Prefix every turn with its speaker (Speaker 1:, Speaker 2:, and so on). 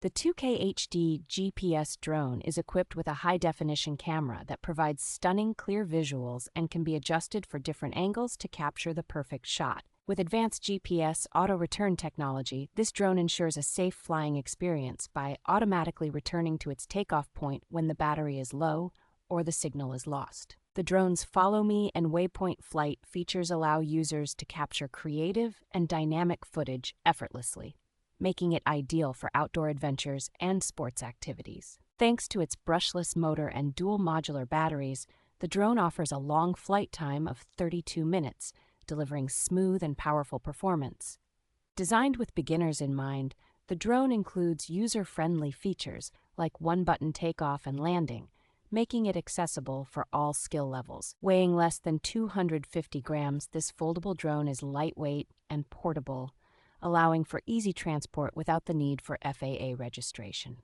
Speaker 1: The 2K HD GPS drone is equipped with a high-definition camera that provides stunning clear visuals and can be adjusted for different angles to capture the perfect shot. With advanced GPS auto-return technology, this drone ensures a safe flying experience by automatically returning to its takeoff point when the battery is low or the signal is lost. The drone's Follow Me and Waypoint Flight features allow users to capture creative and dynamic footage effortlessly, making it ideal for outdoor adventures and sports activities. Thanks to its brushless motor and dual modular batteries, the drone offers a long flight time of 32 minutes, delivering smooth and powerful performance. Designed with beginners in mind, the drone includes user-friendly features like one-button takeoff and landing, making it accessible for all skill levels. Weighing less than 250 grams, this foldable drone is lightweight and portable, allowing for easy transport without the need for FAA registration.